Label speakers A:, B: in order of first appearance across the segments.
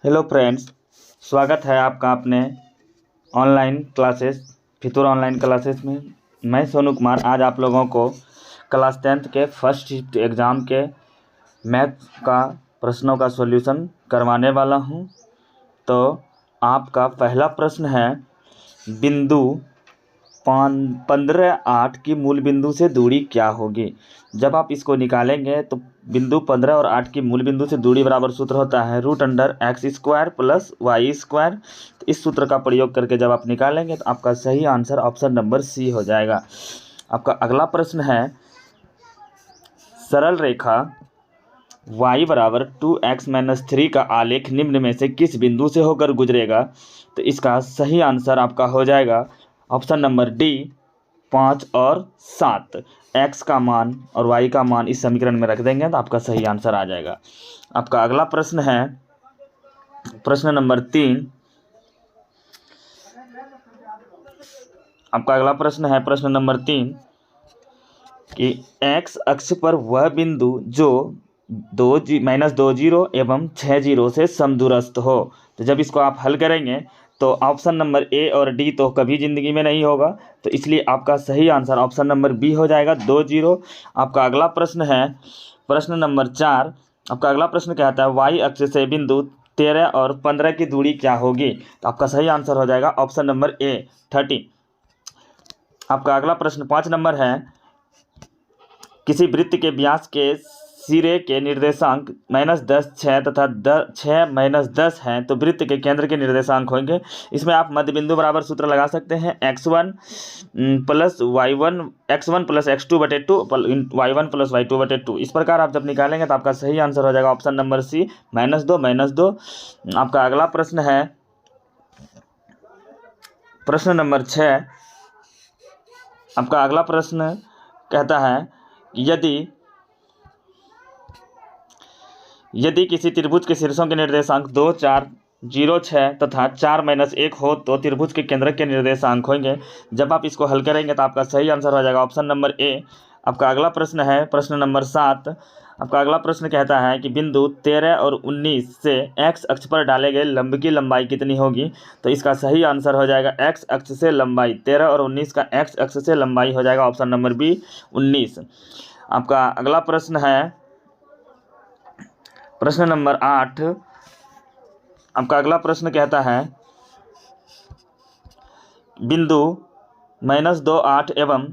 A: Hello friends, स्वागत है आपका अपने ऑनलाइन क्लासेस फितूर ऑनलाइन क्लासेस में। मैं सोनू कुमार आज आप लोगों को क्लास 10th के फर्स्ट शिफ्ट एग्ज़ाम के मैथ का प्रश्नों का सॉल्यूशन करवाने वाला हूं। तो आपका पहला प्रश्न है, बिंदु 15 8 की मूल बिंदु से दूरी क्या होगी। जब आप इसको निकालेंगे तो बिंदु 15 और 8 की मूल बिंदु से दूरी बराबर सूत्र होता है √x² प्लस y²। तो इस सूत्र का प्रयोग करके जब आप निकालेंगे तो आपका सही आंसर ऑप्शन नंबर सी हो जाएगा। आपका अगला प्रश्न है, सरल रेखा y बराबर 2x-3 का आलेख निम्न में से किस बिंदु से होकर गुजरेगा। तो इसका सही आंसर आपका हो जाएगा ऑप्शन नंबर डी 5 और 7। x का मान और y का मान इस समीकरण में रख देंगे तो आपका सही आंसर आ जाएगा। आपका अगला प्रश्न है प्रश्न नंबर 3। आपका अगला प्रश्न है प्रश्न नंबर 3 कि x अक्ष पर वह बिंदु जो -2 जीरो एवं 6 जीरो से समदूरस्थ हो। तो जब इसको आप हल करेंगे तो ऑप्शन नंबर ए और डी तो कभी ज़िंदगी में नहीं होगा, तो इसलिए आपका सही आंसर ऑप्शन नंबर बी हो जाएगा 2 जीरो। आपका अगला प्रश्न है प्रश्न नंबर 4। आपका अगला प्रश्न कहता है वाई अक्ष से बिंदु 13 और 15 की दूरी क्या होगी। तो आपका सही आंसर हो जाएगा ऑप्शन नंबर ए 30। आपका अगला प्रश्न 5 नंबर है, किसी वृत्त के व्यास के सिरे के निर्देशांक -10 6 तथा 6 -10 हैं तो वृत्त के केंद्र के निर्देशांक होंगे। इसमें आप मध्य बिंदु बराबर सूत्र लगा सकते हैं x1 plus y1 x1 plus x2/2 y1 plus y2/2। इस प्रकार आप जब निकालेंगे तो आपका सही आंसर हो जाएगा ऑप्शन नंबर सी -2। आपका अगला प्रश्न है प्रश्न नंबर 6। आपका अगला प्रश्न कहता है, यदि किसी त्रिभुज के शीर्षों के निर्देशांक 2 4 0 6 तथा 4 -1 हो तो त्रिभुज के केंद्रक के निर्देशांक होंगे। जब आप इसको हल करेंगे तो आपका सही आंसर हो जाएगा ऑप्शन नंबर ए। आपका अगला प्रश्न है प्रश्न नंबर 7। आपका अगला प्रश्न कहता है कि बिंदु 13 और 19 से x अक्ष पर डाले गए लंब की लंबाई कितनी होगी। तो इसका सही आंसर हो जाएगा x अक्ष से लंबाई 13 और 19 का x अक्ष से लंबाई हो जाएगा ऑप्शन नंबर बी 19। आपका अगला प्रश्न है प्रश्न नंबर 8। आपका अगला प्रश्न कहता है बिंदु -2 8 एवं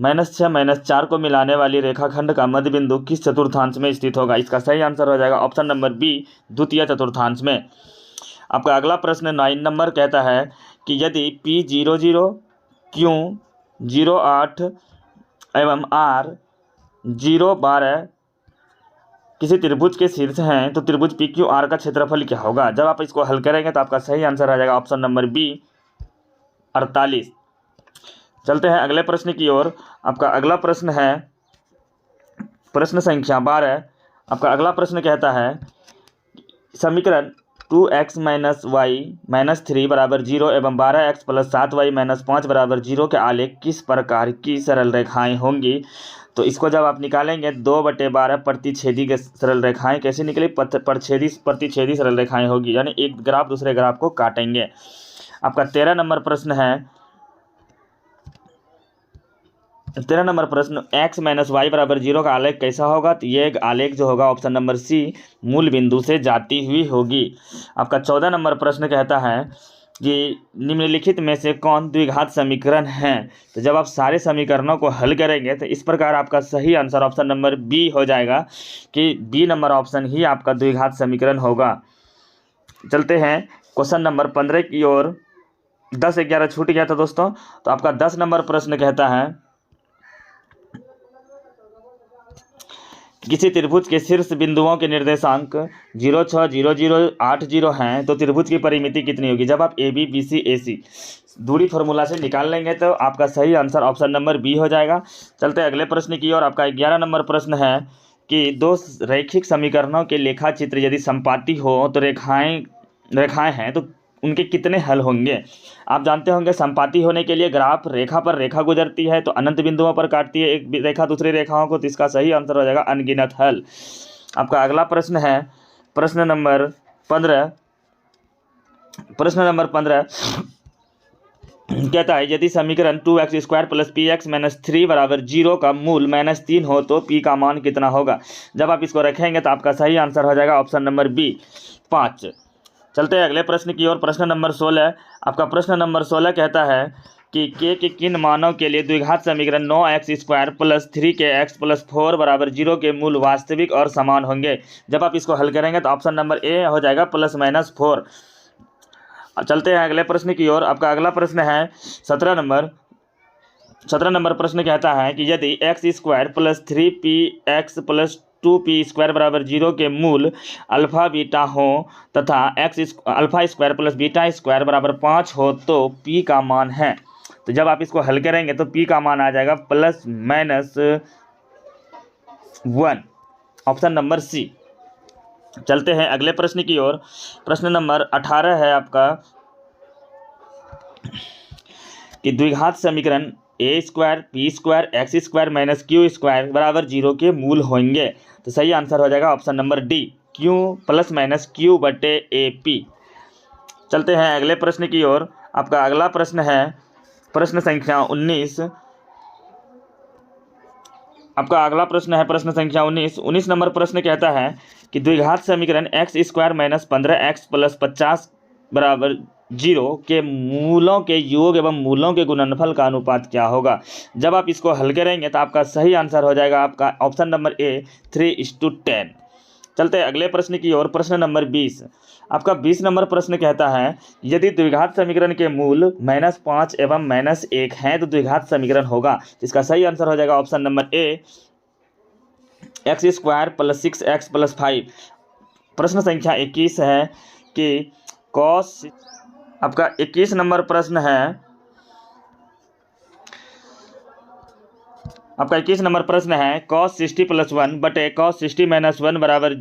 A: -6 -4 को मिलाने वाली रेखाखंड का मध्य बिंदु किस चतुर्थांश में स्थित होगा। इसका सही आंसर हो जाएगा ऑप्शन नंबर बी द्वितीय चतुर्थांश में। आपका अगला प्रश्न 9 नंबर कहता है कि यदि P 0 0 Q 0 8 एवं R 0 12 किसी त्रिभुज के शीर्ष हैं तो त्रिभुज PQR का क्षेत्रफल क्या होगा। जब आप इसको हल करेंगे तो आपका सही आंसर आ जाएगा ऑप्शन नंबर बी 48। चलते हैं अगले प्रश्न की ओर। आपका अगला प्रश्न है प्रश्न संख्या 12। आपका अगला प्रश्न कहता है समीकरण 2x - y - 3 बराबर 0 एवं 12x प्लस 7y - 5 बराबर 0 के आलेख किस प्रकार की सरल रेखाएं होंगी। तो इसको जब आप निकालेंगे 2/12 प्रतिच्छेदी के सरल रेखाएं कैसे निकली, प्रतिच्छेदी सरल रेखाएं होगी, यानी एक ग्राफ दूसरे ग्राफ को काटेंगे। आपका 13 नंबर प्रश्न है 13 नंबर प्रश्न x - y बराबर 0 का आलेख कैसा होगा। तो ये आलेख जो होगा ऑप्शन नंबर सी मूल बिंदु से जाती हुई होगी। आपका 14 नंबर प्रश्न कहता है कि निम्नलिखित में से कौन द्विघात समीकरण है। तो जब आप सारे समीकरणों को हल करेंगे तो इस प्रकार आपका सही आंसर ऑप्शन नंबर बी हो जाएगा कि बी नंबर ऑप्शन ही आपका द्विघात समीकरण होगा। चलते हैं क्वेश्चन नंबर 15 की ओर। 10 11 छूट गया था दोस्तों। तो आपका 10 नंबर प्रश्न कहता है किसी त्रिभुज के शीर्ष बिंदुओं के निर्देशांक 0 6 0 0 8 0 हैं तो त्रिभुज की परिमिति कितनी होगी। जब आप ए बी बी सी ए सी दूरी फार्मूला से निकाल लेंगे तो आपका सही आंसर ऑप्शन नंबर बी हो जाएगा। चलते हैं अगले प्रश्न की ओर। आपका 11 नंबर प्रश्न है कि दो रैखिक समीकरणों के लेखा चित्र यदि समपाती हो तो रेखाएं हैं तो उनके कितने हल होंगे। आप जानते होंगे समपाती होने के लिए ग्राफ रेखा पर रेखा गुजरती है तो अनंत बिंदुओं पर काटती है एक रेखा दूसरी रेखाओं को, तो इसका सही आंसर हो जाएगा अनगिनत हल। आपका अगला प्रश्न है प्रश्न नंबर 15। प्रश्न नंबर 15 कहता है यदि समीकरण 2x² + px - 3 = 0 का मूल -3 हो तो p का मान कितना होगा। जब आप इसको रखेंगे तो आपका सही आंसर हो जाएगा ऑप्शन नंबर बी 5। चलते हैं अगले प्रश्न की ओर। प्रश्न नंबर 16 आपका प्रश्न नंबर 16 कहता है कि के किन मानों के लिए द्विघात समीकरण 9x² + 3kx + 4 = 0 के मूल वास्तविक और समान होंगे। जब आप इसको हल करेंगे तो ऑप्शन नंबर ए हो जाएगा +-4। चलते हैं अगले प्रश्न की ओर। आपका अगला प्रश्न है 17 नंबर प्रश्न कहता है कि यदि x² + 3px + 2p² = 0 के मूल अल्फा बीटा हो तथा α² + β² = 5 हो तो p का मान है। तो जब आप इसको हल करेंगे तो p का मान आ जाएगा +-1, ऑप्शन नंबर सी। चलते हैं अगले प्रश्न की ओर। प्रश्न नंबर 18 है आपका कि द्विघात समीकरण a² p² x² - q² = 0 के मूल होंगे। तो सही आंसर हो जाएगा option number D q ± q/AP। चलते हैं अगले प्रश्न की ओर। आपका अगला प्रश्न है प्रश्न संख्या 19। आपका अगला प्रश्न है प्रश्न संख्या 19 नंबर प्रश्न कहता है कि द्विघात समीकरण x² - 15x + 50 = 0 के मूलों के योग एवं मूलों के गुणनफल का अनुपात क्या होगा। जब आप इसको हल करेंगे तो आपका सही आंसर हो जाएगा आपका ऑप्शन नंबर ए 3:10। चलते हैं अगले प्रश्न की ओर। प्रश्न नंबर 20 आपका 20 नंबर प्रश्न कहता है यदि द्विघात समीकरण के मूल -5 एवं -1 हैं तो द्विघात समीकरण होगा। इसका सही आंसर हो जाएगा option number A x² + 6x + 5। प्रश्न संख्या 21 है कि cos आपका 21 नंबर प्रश्न है आपका 21 नंबर प्रश्न है cos 60 + 1 बटे cos 60 - 1 बराबर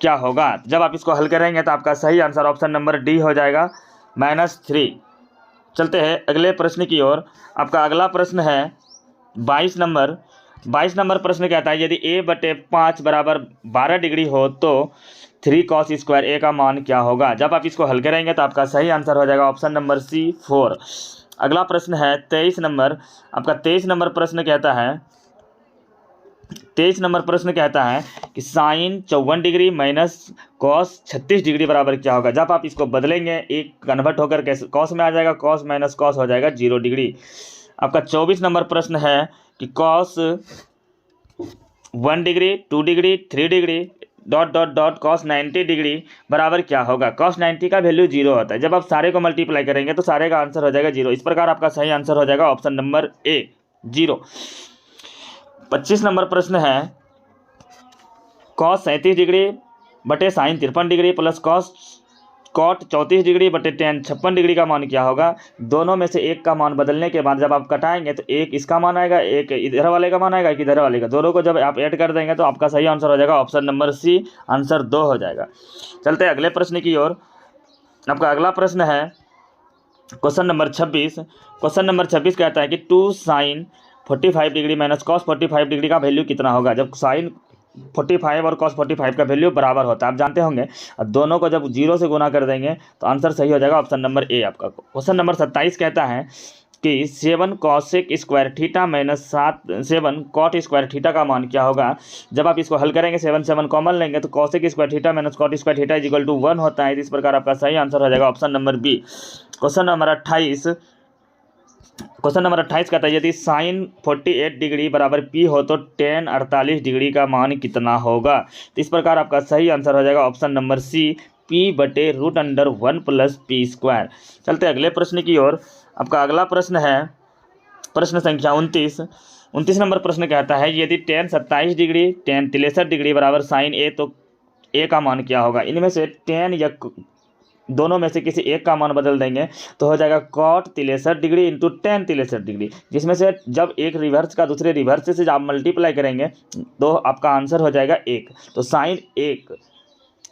A: क्या होगा। जब आप इसको हल करेंगे तो आपका सही आंसर ऑप्शन नंबर डी हो जाएगा -3। चलते हैं अगले प्रश्न की ओर। आपका अगला प्रश्न है 22 नंबर प्रश्न कहता है यदि a/5 = 12 डिग्री हो तो 3 cos² a का मान क्या होगा। जब आप इसको हल करेंगे तो आपका सही आंसर हो जाएगा ऑप्शन नंबर सी 4। अगला प्रश्न है 23 नंबर। आपका 23 नंबर प्रश्न कहता है 23 नंबर प्रश्न कहता है कि sine 54 degree minus cos 36 degree बराबर क्या होगा। जब आप इसको बदलेंगे एक कन्वर्ट होकर कैसे कॉस में आ जाएगा, कॉस माइनस कॉस हो जाएगा 0 डिग्री। आपका 24 नंबर प्रश्न है कि cos 1 degree 2 degree 3 degree ... cos 90 degree बराबर क्या होगा। कॉस 90 का वैल्यू 0 होता है। जब आप सारे को मल्टीप्लाई करेंगे तो सारे का आंसर हो जाएगा 0। इस प्रकार आपका सही आंसर हो जाएगा ऑप्शन नंबर ए 0। 25 नंबर प्रश्न है कॉस 37 डिग्री बटे sine 53 degree plus cot 34 degree बटे टेन 56 डिग्री का मान क्या होगा। दोनों में से एक का मान बदलने के बाद जब आप कटाएंगे तो एक इसका मान आएगा, एक इधर वाले का मान आएगा, एक इधर वाले का। दोनों को जब आप ऐड कर देंगे तो आपका सही आंसर हो जाएगा ऑप्शन नंबर सी, आंसर 2 हो जाएगा। चलते हैं अगले प्रश्न की ओर। आपका अगला प्रश्न है क्वेश्चन नंबर 26। क्वेश्चन नंबर 26 कहता है कि 2 sine 45 degree minus cos 45 degree का वैल्यू कितना होगा। जब साइन 45 और cos 45 का वैल्यू बराबर होता है आप जानते होंगे। अब दोनों को जब 0 से गुना कर देंगे तो आंसर सही हो जाएगा ऑप्शन नंबर ए आपका। क्वेश्चन नंबर 27 कहता है कि 7 cosec square theta minus 7 cot square theta का मान क्या होगा। जब आप इसको हल करेंगे 7 कॉमन लेंगे तो cosec square theta minus cot square theta equal to 1 होता है। इस प्रकार आपका सही आंसर हो जाएगा option number B. Question number 28 कहता है यदि साइन 48 डिग्री बराबर पी हो तो टेन 48 डिग्री का मान कितना होगा। तो इस प्रकार आपका सही आंसर हो जाएगा ऑप्शन नंबर सी p/√1 + p²। चलते अगले प्रश्न की ओर। आपका अगला प्रश्न है प्रश्न संख्या 29 नंबर प्रश्न कहता है यदि टेन 27 डिग्री टेन 63 डिग्री बराबर साइन ए तो ए का मान क्या होगा। इनमें से टेन या दोनों में से किसी एक का मान बदल देंगे तो हो जाएगा cot 63 degree into ten 63 degree, जिसमें से जब एक रिवर्स का दूसरे रिवर्स से आप मल्टीप्लाई करेंगे तो आपका आंसर हो जाएगा 1। तो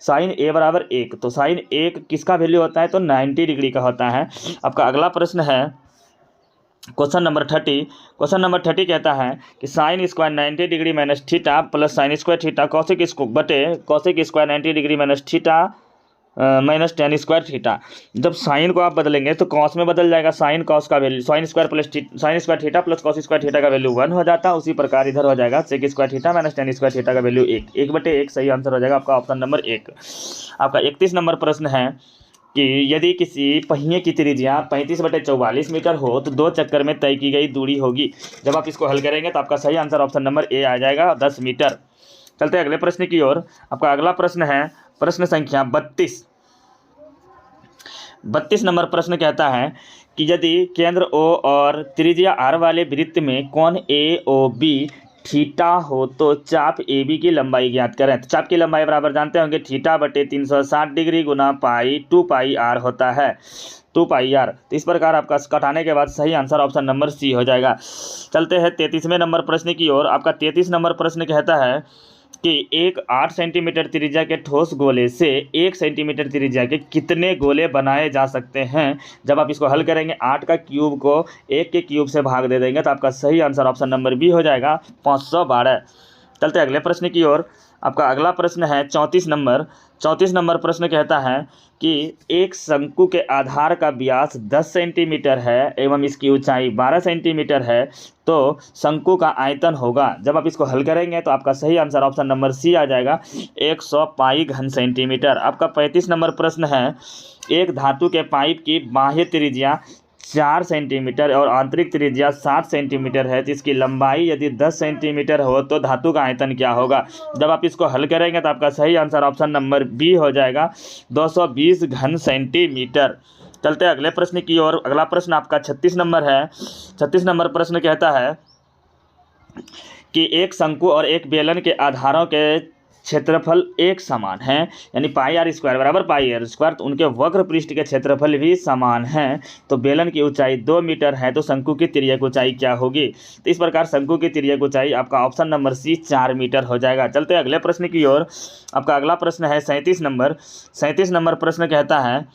A: साइन ए बराबर 1, तो साइन 1 किसका वैल्यू होता है तो 90 डिग्री का होता है। आपका अगला प्रश्न है क्वेश्चन नंबर 30। क्वेश्चन नंबर 30 कहता है कि sine square 90 degree minus theta plus sine square theta cosec square 90 degree minus theta minus tan square theta. जब साइन को आप बदलेंगे तो कॉस में बदल जाएगा, साइन कॉस का value sine square theta plus cos square theta का वैल्यू 1 हो जाता है। उसी प्रकार इधर हो जाएगा sec square theta minus tan square theta का वैल्यू 1/1। सही आंसर हो जाएगा आपका ऑप्शन नंबर 1। आपका 31 नंबर प्रश्न है कि यदि किसी पहिए की त्रिज्या 35/44 मीटर हो तो 2 चक्कर में तय की गई दूरी होगी। जब आप इसको हल करेंगे तो आपका सही आंसर ऑप्शन नंबर ए आ जाएगा 10 मीटर। चलते हैं अगले प्रश्न की ओर। आपका अगला प्रश्न है प्रश्न संख्या 32। 32 नंबर प्रश्न कहता है कि यदि केंद्र O और त्रिज्या R वाले वृत्त में कोण AOB थीटा हो तो चाप AB की लंबाई ज्ञात करें। तो चाप की लंबाई बराबर जानते होंगे θ/360 डिग्री गुना पाई 2πr होता है, 2πr। तो इस प्रकार आपका घटाने के बाद सही आंसर ऑप्शन नंबर सी हो जाएगा। चलते हैं 33वें नंबर प्रश्न की ओर। आपका 33 नंबर प्रश्न कहता है कि एक 8 सेंटीमीटर त्रिज्या के ठोस गोले से 1 सेंटीमीटर त्रिज्या के कितने गोले बनाए जा सकते हैं। जब आप इसको हल करेंगे 8 का क्यूब को 1 के क्यूब से भाग दे देंगे तो आपका सही आंसर ऑप्शन नंबर बी हो जाएगा 512। चलते अगले प्रश्न की ओर। आपका अगला प्रश्न है 34 नंबर। 34 नंबर प्रश्न कहता है कि एक शंकु के आधार का व्यास 10 सेंटीमीटर है एवं इसकी ऊंचाई 12 सेंटीमीटर है तो शंकु का आयतन होगा। जब आप इसको हल करेंगे तो आपका सही आंसर ऑप्शन नंबर सी आ जाएगा 100 पाई घन सेंटीमीटर। आपका 35 नंबर प्रश्न है एक धातु के पाइप की बाह्य त्रिज्या 4 सेंटीमीटर और आंतरिक त्रिज्या 60 सेंटीमीटर है तो इसकी लंबाई यदि 10 सेंटीमीटर हो तो धातु का आयतन क्या होगा। जब आप इसको हल करेंगे तो आपका सही आंसर ऑप्शन नंबर बी हो जाएगा 220 घन सेंटीमीटर। चलते हैं अगले प्रश्न की ओर। अगला प्रश्न आपका 36 नंबर है। 36 नंबर प्रश्न कहता है कि एक शंकु और एक बेलन के आधारों के क्षेत्रफल एक समान है, यानी πr² बराबर πr², तो उनके वक्र पृष्ठ के क्षेत्रफल भी समान हैं। तो बेलन की ऊंचाई 2 मीटर है तो शंकु की तिर्यक ऊंचाई क्या होगी। तो इस प्रकार शंकु की तिर्यक ऊंचाई आपका ऑप्शन नंबर सी 4 मीटर हो जाएगा। चलते हैं अगले प्रश्न की ओर। आपका अगला प्रश्न है 37 नंबर। 37 नंबर प्रश्न कहता है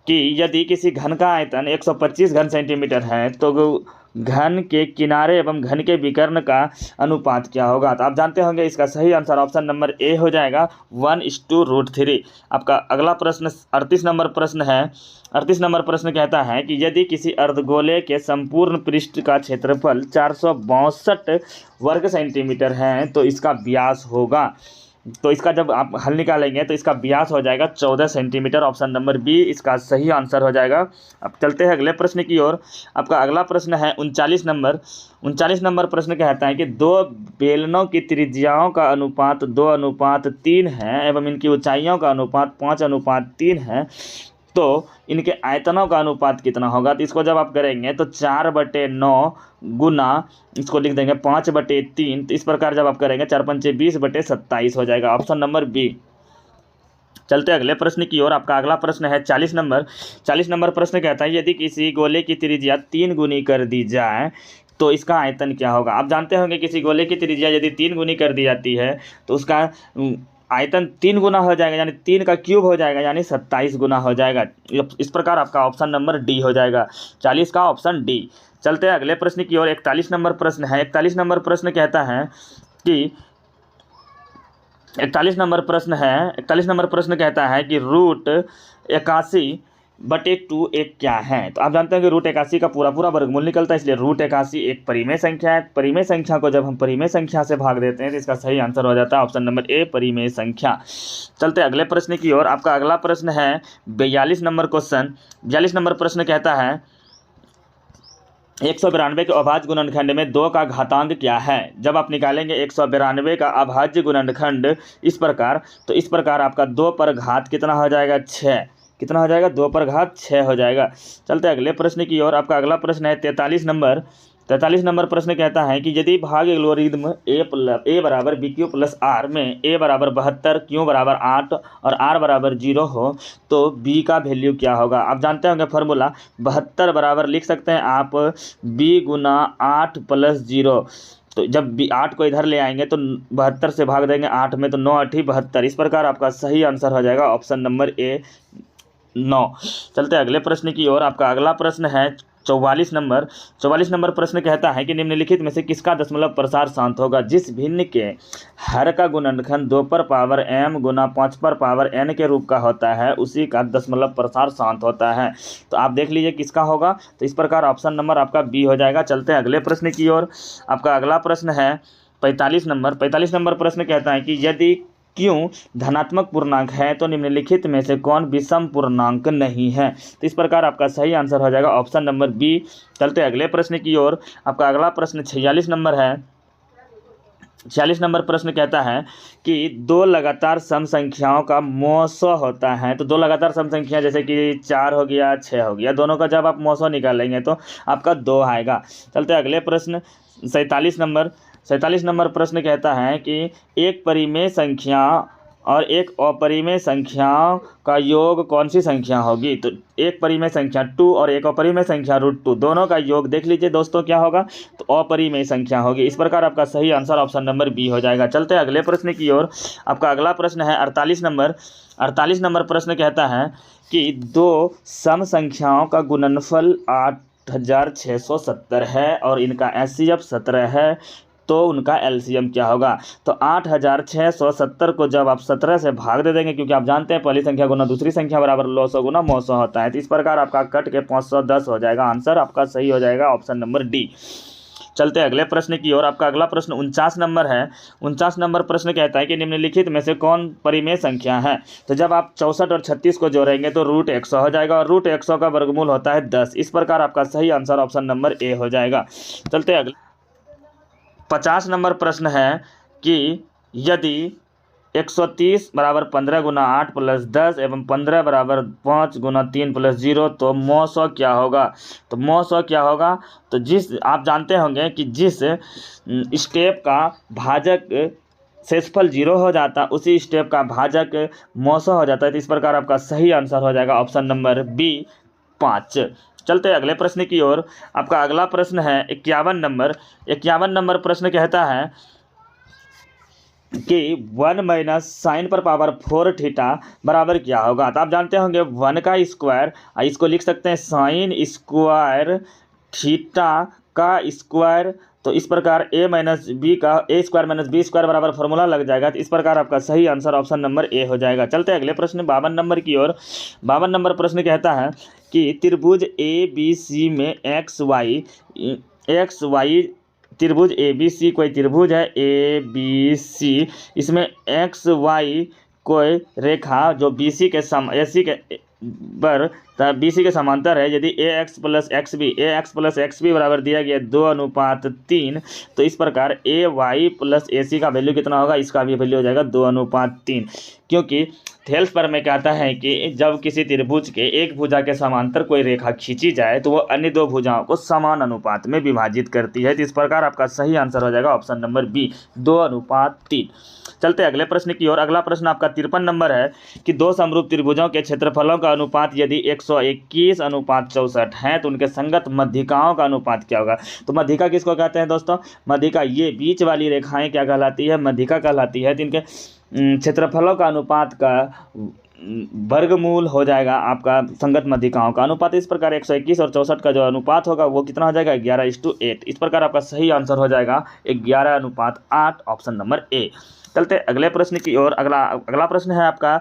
A: कि यदि किसी घन का आयतन 125 घन सेंटीमीटर है तो घन के किनारे एवं घन के विकर्ण का अनुपात क्या होगा। तो आप जानते होंगे इसका सही आंसर ऑप्शन नंबर ए हो जाएगा 1:√3। आपका अगला प्रश्न 38 नंबर प्रश्न है। 38 नंबर प्रश्न कहता है कि यदि किसी अर्धगोले के संपूर्ण पृष्ठ का क्षेत्रफल 462 वर्ग सेंटीमीटर है तो इसका व्यास होगा। तो इसका जब आप हल निकालेंगे तो इसका व्यास हो जाएगा 14 सेंटीमीटर। ऑप्शन नंबर बी इसका सही आंसर हो जाएगा। अब चलते हैं अगले प्रश्न की ओर। आपका अगला प्रश्न है 39 नंबर। 39 नंबर प्रश्न कहता है कि दो बेलनों की त्रिज्याओं का अनुपात 2:3 है एवं इनकी ऊंचाइयों का अनुपात 5:3 है तो इनके आयतनों का अनुपात कितना होगा। तो इसको जब आप करेंगे तो 4/9 गुना इसको लिख देंगे 5/3। तो इस प्रकार जब आप करेंगे 4×5 20/27 हो जाएगा। Option number B. चलते अगले प्रश्न की ओर। आपका अगला प्रश्न है 40 नंबर। 40 नंबर प्रश्न कहता है यदि किसी गोले की त्रिज्या 3 गुनी कर दी जाए तो इसका आयतन क्या होगा। आप जानते होंगे किसी गोले की त्रिज्या यदि 3 गुनी कर दी जाती है तो उसका आयतन 3 गुना हो जाएगा, यानी 3 का क्यूब हो जाएगा, यानी 27 गुना हो जाएगा। इस प्रकार आपका ऑप्शन नंबर डी हो जाएगा, 40 का ऑप्शन डी। चलते हैं अगले प्रश्न की ओर। 41 नंबर प्रश्न है। 41 नंबर प्रश्न कहता है कि 41 नंबर प्रश्न कहता है कि √81/2 एक क्या है। तो आप जानते हैं कि √81 का पूरा वर्गमूल निकलता है, इसलिए √81 एक परिमेय संख्या है। परिमेय संख्या को जब हम परिमेय संख्या से भाग देते हैं तो इसका सही आंसर हो जाता है ऑप्शन नंबर ए परिमेय संख्या। चलते हैं अगले प्रश्न की ओर। आपका अगला प्रश्न है 42 नंबर क्वेश्चन। 42 नंबर प्रश्न कहता है 192 के अभाज्य गुणनखंड में 2 का घातांक क्या है। जब आप निकालेंगे 192 का अभाज्य गुणनखंड इस प्रकार, तो इस प्रकार आपका 2 पर घात कितना हो जाएगा 6। कितना हो जाएगा 2 पर घात 6 हो जाएगा। चलते अगले प्रश्न की ओर। आपका अगला प्रश्न है 43 नंबर। 43 नंबर प्रश्न कहता है कि यदि भाग एल्गोरिदम a बराबर BQ प्लस R में a बराबर 72, Q बराबर 8 और R बराबर 0 हो तो b का वैल्यू क्या होगा। आप जानते होंगे फार्मूला 72 बराबर लिख सकते हैं आप b गुना 8 प्लस 0। तो जब 8 को इधर ले आएंगे तो 72 से भाग देंगे 8 में तो 9 8 72। इस प्रकार आपका सही आंसर हो जाएगा ऑप्शन नंबर ए 9। चलते अगले प्रश्न की ओर। आपका अगला प्रश्न है 44 नंबर प्रश्न कहता है कि निम्नलिखित में से किसका दशमलव प्रसार शांत होगा। जिस भिन्न के हर का गुणनखंड 2 पर पावर m गुना 5 पर पावर n के रूप का होता है उसी का दशमलव प्रसार शांत होता है। तो आप देख लीजिए किसका होगा। तो इस प्रकार ऑप्शन नंबर आपका बी हो जाएगा। चलते हैं अगले प्रश्न की ओर। आपका अगला प्रश्न है 45 नंबर प्रश्न कहता है कि यदि क्यों धनात्मक पूर्णांक है तो निम्नलिखित में से कौन विषम पूर्णांक नहीं है। तो इस प्रकार आपका सही आंसर हो जाएगा ऑप्शन नंबर बी। चलते अगले प्रश्न की ओर। आपका अगला प्रश्न 46 नंबर है। 46 नंबर प्रश्न कहता है कि दो लगातार सम संख्याओं का मौसो होता है। तो दो लगातार सम संख्या जैसे कि 4 हो गया 6 हो गया, दोनों का जब आप मौसो निकालेंगे तो आपका 2 आएगा। चलते अगले प्रश्न 47 नंबर प्रश्न कहता है कि एक परिमेय संख्या और एक अपरिमेय संख्या का योग कौन सी संख्या होगी। तो एक परिमेय संख्या 2 और एक अपरिमेय संख्या √2, दोनों का योग देख लीजिए दोस्तों क्या होगा। तो अपरिमेय संख्या होगी। इस प्रकार आपका सही आंसर ऑप्शन नंबर बी हो जाएगा। चलते हैं अगले प्रश्न की ओर। आपका अगला प्रश्न है 48 नंबर प्रश्न कहता है कि दो सम संख्याओं का गुणनफल 8670 है और इनका एचसीएफ 17 है, तो उनका एलसीएम क्या होगा। तो 8670 को जब आप 17 से भाग दे देंगे, क्योंकि आप जानते हैं पहली संख्या गुना दूसरी संख्या बराबर 900 गुना 900 होता है। तो इस प्रकार आपका कट के 510 हो जाएगा। आंसर आपका सही हो जाएगा ऑप्शन नंबर डी। चलते अगले प्रश्न की ओर। आपका अगला प्रश्न 49 नंबर है। 49 नंबर प्रश्न कहता है कि निम्नलिखित में से कौन परिमेय संख्या है। तो जब आप 64 और 36 को जोड़ेंगे तो √100 हो जाएगा और √100 का वर्गमूल होता है 10। इस प्रकार आपका सही आंसर ऑप्शन नंबर ए हो जाएगा। चलते अगले 50 नंबर प्रश्न है कि यदि 130 बराबर 15 गुना 8 प्लस 10 एवं 15 बराबर 5 गुना 3 प्लस 0 तो 900 क्या होगा। तो 900 क्या होगा। तो जिस आप जानते होंगे कि जिस स्टेप का भाजक शेषफल 0 हो जाता उसी स्टेप का भाजक 900 हो जाता है। तो इस प्रकार आपका सही आंसर हो जाएगा ऑप्शन नंबर बी 5। चलते हैं अगले प्रश्न की ओर। आपका अगला प्रश्न है 51 नंबर प्रश्न कहता है कि 1 माइनस साइन पर पावर 4 थीटा बराबर क्या होगा। तो आप जानते होंगे 1 का स्क्वायर, इसको लिख सकते हैं साइन स्क्वायर थीटा का स्क्वायर। तो इस प्रकार a square minus B square बराबर फॉर्मूला लग जाएगा। तो इस प्रकार आपका सही आंसर ऑप्शन नंबर ए हो जाएगा। चलते हैं अगले प्रश्न 52 नंबर की ओर। 52 नंबर प्रश्न कहता है कि त्रिभुज ABC में एक्स वाई त्रिभुज ABC कोई त्रिभुज है ABC, इसमें XY कोई रेखा जो BC के BC के समांतर है। यदि AX प्लस XB बराबर दिया गया 2:3, तो इस प्रकार AY प्लस AC का वैल्यू कितना होगा। इसका भी वैल्यू हो जाएगा 2:3, क्योंकि थेल्स पर में कहता है कि जब किसी त्रिभुज के एक भुजा के समांतर कोई रेखा खींची जाए तो वो अन्य दो भुजाओं को समान अनुपात में विभाजित करती है। तो इस प्रकार आपका सही आंसर हो जाएगा ऑप्शन नंबर बी 2:3। चलते अगले प्रश्न की ओर। अगला प्रश्न आपका 53 नंबर है कि दो समरूप त्रिभुजों के क्षेत्रफलों का अनुपात यदि 121:64 है तो उनके संगत मध्यिकाओं का अनुपात क्या होगा। तो मध्यिका किसको कहते हैं दोस्तों। मध्यिका ये बीच वाली रेखाएं क्या कहलाती है, मध्यिका कहलाती है। तो इनके क्षेत्रफलों का अनुपात का वर्गमूल हो जाएगा आपका संगत मध्यिकाओं का अनुपात। इस प्रकार 121 और 64 का जो अनुपात होगा वो कितना हो जाएगा 11:8। इस प्रकार आपका सही आंसर हो जाएगा 11:8 ऑप्शन नंबर ए। चलते अगले प्रश्न की ओर। अगला प्रश्न है आपका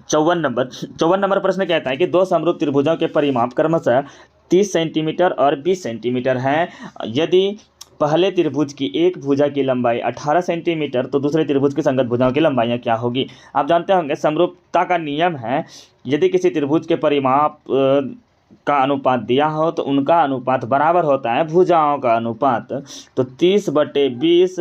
A: 54 नंबर प्रश्न कहता है कि दो समरूप त्रिभुजों के परिमाप क्रमशः 30 सेंटीमीटर और 20 सेंटीमीटर हैं। यदि पहले त्रिभुज की एक भुजा की लंबाई 18 सेंटीमीटर तो दूसरे त्रिभुज की संगत भुजाओं की लंबाइयाँ क्या होगी। आप जानते होंगे समरूपता का नियम है, यदि किसी त्रिभुज के परिमाप का अनुपात दिया हो तो उनका अनुपात बराबर होता है भुजाओं का अनुपात। तो 30/20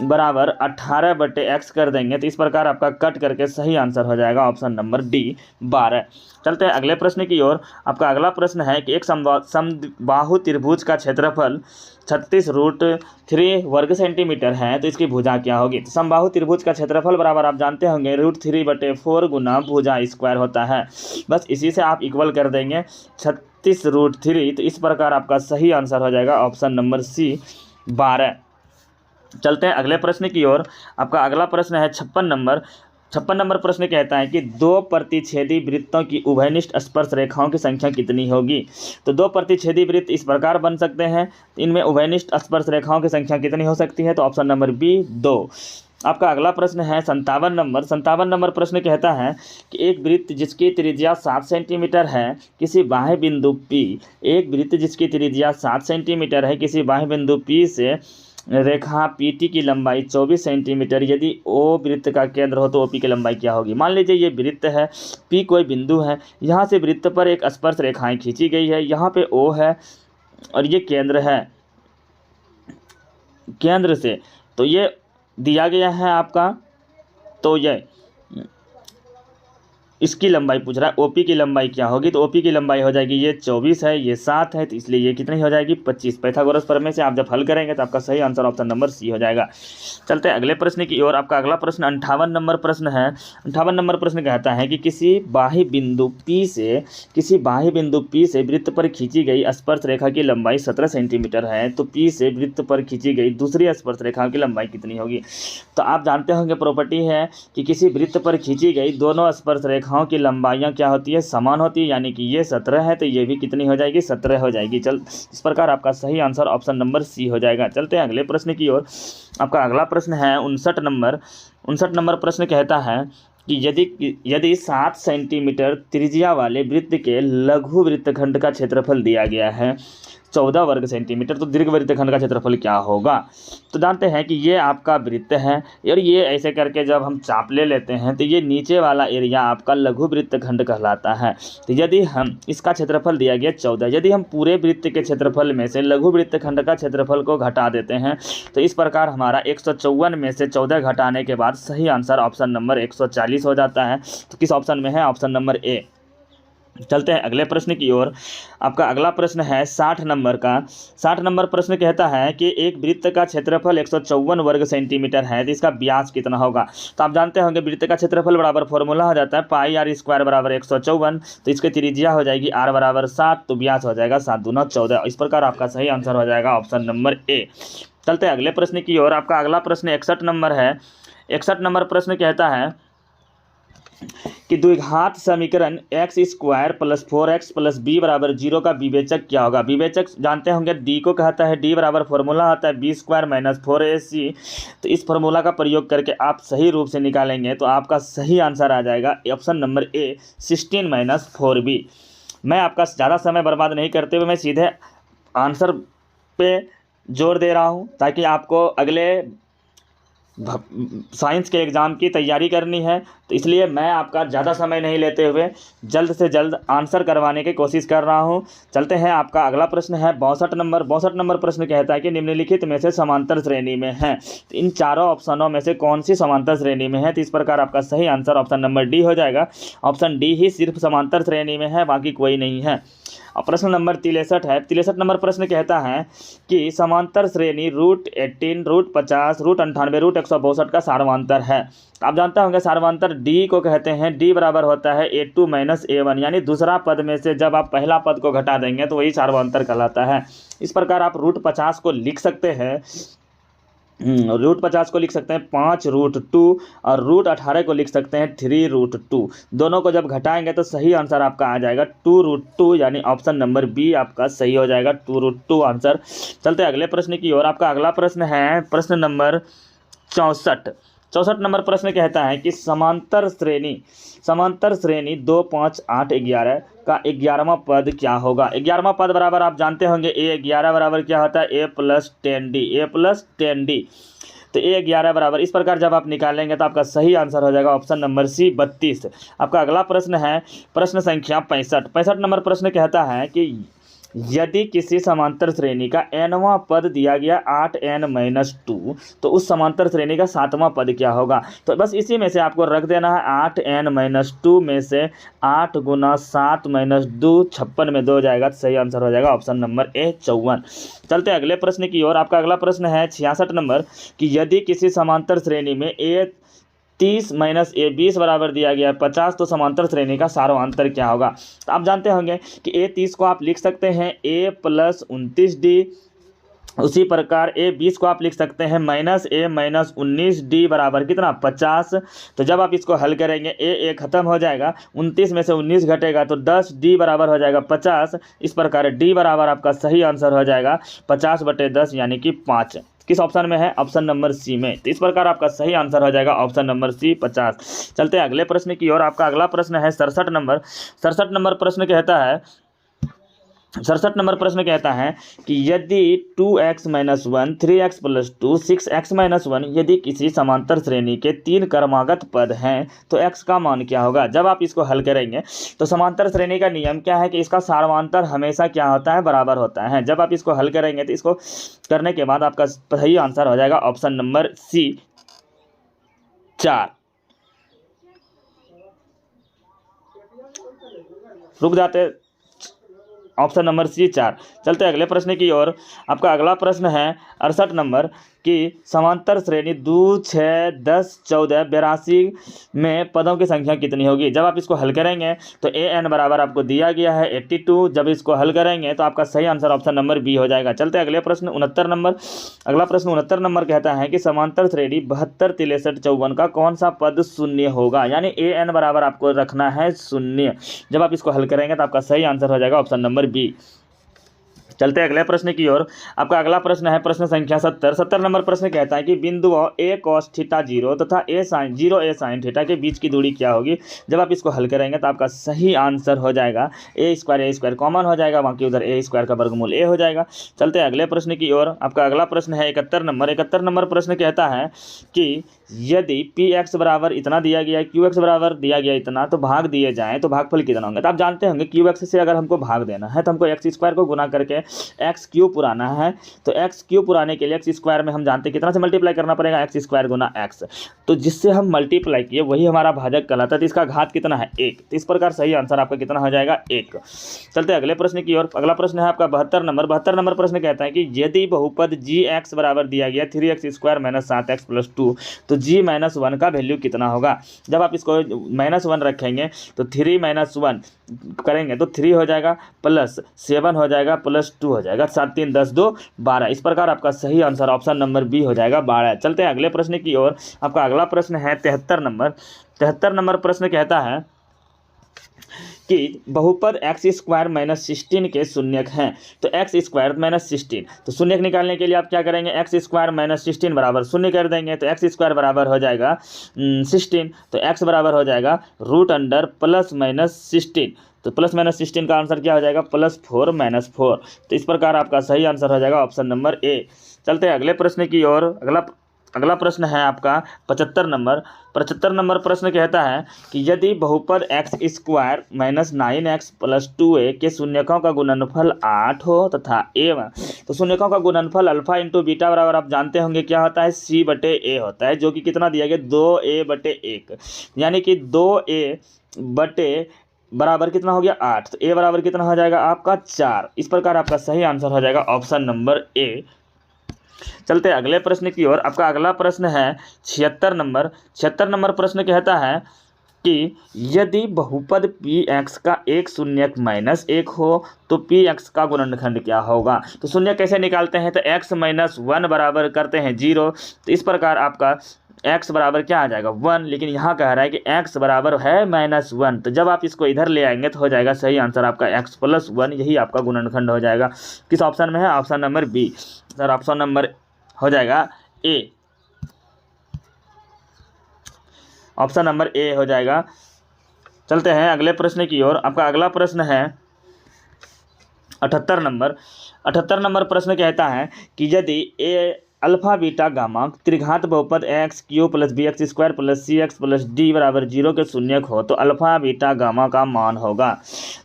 A: बराबर 18/x कर देंगे। तो इस प्रकार आपका कट करके सही आंसर हो जाएगा ऑप्शन नंबर डी 12। चलते हैं अगले प्रश्न की ओर। आपका अगला प्रश्न है कि एक समबाहु त्रिभुज का क्षेत्रफल 36√3 वर्ग सेंटीमीटर है तो इसकी भुजा क्या होगी। तो समबाहु त्रिभुज का क्षेत्रफल बराबर आप जानते होंगे √3/4 गुना भुजा स्क्वायर होता है। बस इसी से आप इक्वल कर देंगे 36√3। तो इस प्रकार आपका सही आंसर हो जाएगा ऑप्शन नंबर सी 12। चलते हैं अगले प्रश्न की ओर। आपका अगला प्रश्न है 56 56 नंबर प्रश्न कहता है कि दो प्रतिच्छेदी वृत्तों की उभयनिष्ठ स्पर्श रेखाओं की संख्या कितनी होगी। तो दो प्रतिच्छेदी वृत्त इस प्रकार बन सकते हैं, इनमें उभयनिष्ठ स्पर्श रेखाओं की संख्या कितनी हो सकती है। तो ऑप्शन नंबर बी 2। आपका अगला प्रश्न है 57 नंबर प्रश्न कहता है कि एक वृत्त जिसकी त्रिज्या 7 सेंटीमीटर है किसी बाह्य बिंदु P, एक वृत्त जिसकी त्रिज्या 7 सेंटीमीटर है किसी बाह्य बिंदु P से रेखा PT की लंबाई 24 सेंटीमीटर, यदि O वृत्त का केंद्र हो तो OP की लंबाई क्या होगी। मान लीजिए ये वृत्त है, P कोई बिंदु है, यहाँ से वृत्त पर एक स्पर्श रेखाएं खींची गई है, यहाँ पे O है और ये केंद्र है, केंद्र से तो ये दिया गया है आपका, तो ये इसकी लंबाई पूछ रहा है ओपी की लंबाई क्या होगी। तो ओपी की लंबाई हो जाएगी, ये 24 है, ये 7 है, तो इसलिए ये कितनी हो जाएगी 25। पाइथागोरस प्रमेय से आप जब हल करेंगे तो आपका सही आंसर ऑप्शन नंबर सी हो जाएगा। चलते हैं अगले प्रश्न की ओर। आपका अगला प्रश्न 58 नंबर प्रश्न है। 58 नंबर प्रश्न कहता है कि किसी बाह्य बिंदु P से वृत्त पर खींची गई स्पर्श रेखा की लंबाई 17 सेंटीमीटर है, तो P से वृत्त पर खींची गई दूसरी स्पर्श रेखा की लंबाई कितनी होगी। तो आप जानते होंगे प्रॉपर्टी है कि किसी वृत्त पर खींची गई दोनों स्पर्श रेखाओं की लंबाइयां क्या होती है, समान होती है, यानी कि ये 17 है तो ये भी कितनी हो जाएगी 17 हो जाएगी। इस प्रकार आपका सही आंसर ऑप्शन नंबर सी हो जाएगा। चलते हैं अगले प्रश्न की ओर। आपका अगला प्रश्न है 59 नंबर प्रश्न कहता है कि यदि 7 सेंटीमीटर त्रिज्या वाले वृत्त के लघु वृत्तखंड का क्षेत्रफल दिया गया है 14 वर्ग सेंटीमीटर, तो दीर्घ वृत्तखंड का क्षेत्रफल क्या होगा। तो जानते हैं कि ये आपका वृत्त है और ये ऐसे करके जब हम चाप ले लेते हैं तो ये नीचे वाला एरिया आपका लघु वृत्तखंड कहलाता है। तो यदि हम इसका क्षेत्रफल दिया गया 14, यदि हम पूरे वृत्त के क्षेत्रफल में से लघु वृत्तखंड का क्षेत्रफल को घटा देते हैं तो इस प्रकार हमारा 154 में से 14 घटाने के बाद सही आंसर ऑप्शन नंबर 140 हो जाता है। तो किस ऑप्शन में है, ऑप्शन नंबर ए। चलते हैं अगले प्रश्न की ओर। आपका अगला प्रश्न है 60 नंबर का। 60 नंबर प्रश्न कहता है कि एक वृत्त का क्षेत्रफल 154 वर्ग सेंटीमीटर है, तो इसका व्यास कितना होगा। तो आप जानते होंगे वृत्त का क्षेत्रफल बराबर फॉर्मूला हो जाता है पाई आर स्क्वायर बराबर 154, तो इसकी त्रिज्या हो जाएगी r बराबर 7, तो व्यास हो जाएगा 7 दूना 14। इस प्रकार आपका सही आंसर हो जाएगा ऑप्शन नंबर ए। चलते हैं अगले प्रश्न की ओर। आपका अगला प्रश्न 61 नंबर है। 61 नंबर प्रश्न कहता है कि द्विघात समीकरण x square plus 4x plus B बराबर 0 का विवेचक क्या होगा। विवेचक जानते होंगे डी को कहता है, डी बराबर फॉर्मूला होता है बी स्क्वायर माइनस 4ac। तो इस फॉर्मूला का प्रयोग करके आप सही रूप से निकालेंगे तो आपका सही आंसर आ जाएगा option number A 16 minus 4b। मैं आपका ज़्यादा समय बर्बाद नहीं करते हुए मैं सीधे आंसर पे जोर दे रहा हूँ ताकि आपको अगले साइंस के एग्ज़ाम की तैयारी करनी है, तो इसलिए मैं आपका ज़्यादा समय नहीं लेते हुए जल्द से जल्द आंसर करवाने की कोशिश कर रहा हूं। चलते हैं आपका अगला प्रश्न है 62 नंबर प्रश्न कहता है कि निम्नलिखित में से समांतर श्रेणी में है, तो इन चारों ऑप्शनों में से कौन सी समांतर श्रेणी में है। तो इस प्रकार आपका सही आंसर ऑप्शन नंबर डी हो जाएगा। ऑप्शन डी ही सिर्फ समांतर श्रेणी में है, बाकी कोई नहीं है। और प्रश्न नंबर 63 है। 63 नंबर प्रश्न कहता है कि समांतर श्रेणी √18, √50, √98, √162 का सार्वमांतर है। आप जानते होंगे सार्वमांतर डी को कहते हैं, डी बराबर होता है a2 माइनस a1, यानी दूसरा पद में से जब आप पहला पद को घटा देंगे तो वही सार्वमांतर कहलाता है। इस प्रकार आप √50 को लिख सकते हैं, √50 को लिख सकते हैं 5√2 और √18 को लिख सकते हैं 3√2। दोनों को जब घटाएंगे तो सही आंसर आपका आ जाएगा 2√2, यानी ऑप्शन नंबर बी आपका सही हो जाएगा 2√2 आंसर। चलते हैं अगले प्रश्न की ओर। आपका अगला प्रश्न है प्रश्न नंबर 64 नंबर प्रश्न कहता है कि समांतर श्रेणी 2, 5, 8, 11 का 11वां पद क्या होगा। 11वां पद बराबर आप जानते होंगे a11 बराबर क्या होता है a प्लस 10d। तो a11 बराबर इस प्रकार जब आप निकालेंगे तो आपका सही आंसर हो जाएगा ऑप्शन नंबर सी 32। आपका अगला प्रश्न है प्रश्न संख्या 65 नंबर प्रश्न कहता है कि यदि किसी समांतर श्रेणी का nवां पद दिया गया 8n-2, तो उस समांतर श्रेणी का 7वां पद क्या होगा। तो बस इसी में से आपको रख देना है 8n-2 में से 8 गुना 7 माइनस 2, 56 में 2 हो जाएगा, तो सही आंसर हो जाएगा ऑप्शन नंबर ए 54। चलते अगले प्रश्न की ओर। आपका अगला प्रश्न है 66 नंबर कि यदि किसी समांतर श्रेणी में a30 माइनस a20 बराबर दिया गया 50, तो समांतर श्रेणी का सार्वमांतर क्या होगा। तो आप जानते होंगे कि a30 को आप लिख सकते हैं a प्लस 29d उसी प्रकार ए 20 को आप लिख सकते हैं माइनस ए माइनस 19 डी बराबर कितना 50। तो जब आप इसको हल करेंगे ए खत्म हो जाएगा, 29 में से 19 घटेगा तो 10, डी बराबर हो जाएगा 50। इस प्रकार डी बराबर आपका सही आंसर हो जाएगा 50/10 यानी कि 5। किस ऑप्शन में है? ऑप्शन नंबर सी में। तो इस प्रकार आपका सही आंसर हो जाएगा ऑप्शन नंबर सी 50। चलते हैं अगले प्रश्न की ओर। आपका अगला प्रश्न है 67 नंबर। 67 नंबर प्रश्न कहता है 67 नंबर प्रश्न कहता है कि यदि 2x - 1 3x + 2 6x - 1 यदि किसी समांतर श्रेणी के 3 क्रमागत पद हैं तो x का मान क्या होगा? जब आप इसको हल करेंगे तो समांतर श्रेणी का नियम क्या है कि इसका सार्वमांतर हमेशा क्या होता है? बराबर होता है। जब आप इसको हल करेंगे तो इसको करने के बाद आपका सही आंसर हो जाएगा ऑप्शन नंबर सी 4। रुक जाते, ऑप्शन नंबर सी 4। चलते अगले प्रश्न की ओर। आपका अगला प्रश्न है 68 नंबर कि समांतर श्रेणी 2 6 10 14 82 में पदों की संख्या कितनी होगी? जब आप इसको हल करेंगे तो ए एन बराबर आपको दिया गया है 82। जब इसको हल करेंगे तो आपका सही आंसर ऑप्शन नंबर बी हो जाएगा। चलते अगले प्रश्न 69 नंबर। अगला प्रश्न 69 नंबर कहता है कि समांतर श्रेणी 72 63 54 का कौन सा पद शून्य होगा? यानी ए एन बराबर आपको रखना है 0। जब आप इसको हल करेंगे तो आपका सही आंसर हो जाएगा ऑप्शन नंबर बी। चलते अगले प्रश्न की ओर। आपका अगला प्रश्न है प्रश्न संख्या 70। 70 नंबर प्रश्न कहता है कि बिंदुओं a cos थीटा 0 तथा a sin थीटा के बीच की दूरी क्या होगी? जब आप इसको हल करेंगे तो आपका सही आंसर हो जाएगा a स्क्वायर कॉमन हो जाएगा, बाकी उधर a स्क्वायर का वर्गमूल a हो जाएगा। चलते अगले प्रश्न की ओर। आपका अगला प्रश्न है 71 नंबर। 71 नंबर प्रश्न कहता है कि यदि px बराबर इतना दिया गया, qx बराबर दिया गया इतना, तो भाग दिए जाएँ तो भागफल कितना होंगे? तो आप जानते होंगे qx से अगर हमको भाग देना है तो हमको एक्स स्क्वायर को गुना करके एक्स क्यूब पुराना है। तो एक्स क्यूब पुराने के लिए एक्स स्क्वायर में हम जानते हैं कितना से मल्टीप्लाई करना पड़ेगा? एक्स स्क्वायर गुना एक्स। तो जिससे हम मल्टीप्लाई किए वही हमारा भाजक कहलाता है। तो इसका घात कितना है? 1। तो इस प्रकार सही आंसर आपका कितना हो जाएगा? 1। चलते अगले प्रश्न की ओर। अगला प्रश्न है आपका 72 नंबर। 72 नंबर प्रश्न कहता है कि यदि बहुपद जी एक्स बराबर दिया गया 3x² - 7x + 2 तो g - 1 का वैल्यू कितना होगा? जब आप इसको -1 रखेंगे तो 3 - 1 करेंगे तो 3 हो जाएगा प्लस 7 हो जाएगा प्लस 2 हो जाएगा, 7 3 10 2 12। इस प्रकार आपका सही आंसर ऑप्शन नंबर बी हो जाएगा 12। चलते हैं अगले प्रश्न की ओर। आपका अगला प्रश्न है 73 नंबर। 73 नंबर प्रश्न कहता है कि बहुपद x² - 16 के शून्यक हैं। तो x² - 16 तो शून्यक निकालने के लिए आप क्या करेंगे? x² - 16 बराबर 0 कर देंगे। तो x² बराबर हो जाएगा 16। तो x बराबर हो जाएगा √अंडर +-16। तो +-16 का आंसर क्या हो जाएगा? +4 - 4। तो इस प्रकार आपका सही आंसर हो जाएगा ऑप्शन नंबर ए। चलते हैं अगले प्रश्न की ओर। अगला प्रश्न है आपका 75 नंबर। 75 नंबर प्रश्न कहता है कि यदि बहुपद x² - 9x + 2a के शून्यकों का गुणनफल 8 हो तथा a तो शून्यकों का गुणनफल अल्फा × बीटा बराबर आप जानते होंगे क्या होता है? c/a होता है, जो कि कितना दिया गया? 2a/1। यानी कि 2a बराबर कितना हो गया? 8। तो a बराबर कितना हो जाएगा आपका? 4। इस प्रकार आपका सही आंसर हो जाएगा ऑप्शन नंबर ए। चलते अगले प्रश्न की ओर। आपका अगला प्रश्न है 76 नंबर। 76 नंबर प्रश्न कहता है कि यदि बहुपद px का एक शून्यक -1 हो तो px का गुणनखंड क्या होगा? तो शून्य कैसे निकालते हैं? तो x - 1 बराबर करते हैं 0। तो इस प्रकार आपका x बराबर क्या आ जाएगा? 1। लेकिन यहाँ कह रहा है कि x बराबर है -1। तो जब आप इसको इधर ले आएंगे तो हो जाएगा सही आंसर आपका x + 1। यही आपका गुणनखंड हो जाएगा। किस ऑप्शन में है? Option number B. Sir option number हो जाएगा ए। ऑप्शन नंबर ए हो जाएगा। चलते हैं अगले प्रश्न की ओर। आपका अगला प्रश्न है 78 नंबर। 78 नंबर प्रश्न कहता है कि यदि a अल्फा बीटा गामा त्रिघात बहुपद x³ + bx² + cx + d बराबर 0 के शून्यक हो तो अल्फा बीटा गामा का मान होगा।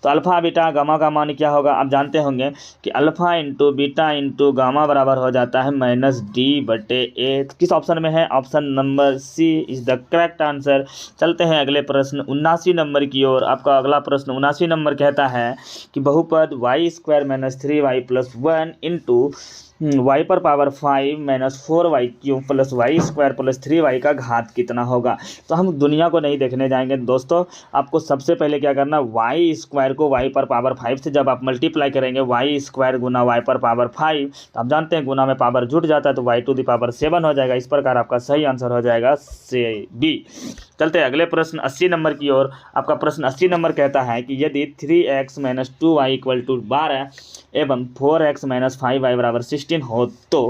A: तो अल्फा बीटा गामा का मान क्या होगा? आप जानते होंगे कि अल्फा × बीटा × गामा बराबर हो जाता है -d/a। किस ऑप्शन में है? Option number C is the correct answer. चलते हैं अगले प्रश्न 79 नंबर की ओर। आपका अगला प्रश्न 79 नंबर कहता है कि बहुपद y² - 3y + 1 × वाई पर power 5 minus 4y cube plus Y square plus 3y का घात कितना होगा। तो हम दुनिया को नहीं देखने जाएंगे दोस्तों, आपको सबसे पहले क्या करना, वाई स्क्वायर को वाई पर पावर 5 से जब आप मल्टीप्लाई करेंगे, वाई स्क्वायर गुना वाई पर पावर 5, तो आप जानते हैं गुना में पावर जुट जाता है तो वाई टू द पावर 7 हो जाएगा। इस प्रकार आपका सही आंसर हो जाएगा से बी। चलते हैं अगले प्रश्न 80 नंबर की ओर। आपका प्रश्न 80 नंबर कहता है कि यदि 3x minus 2y equal to 12 एवं 4x माइनस 5y बराबर 16 हो तो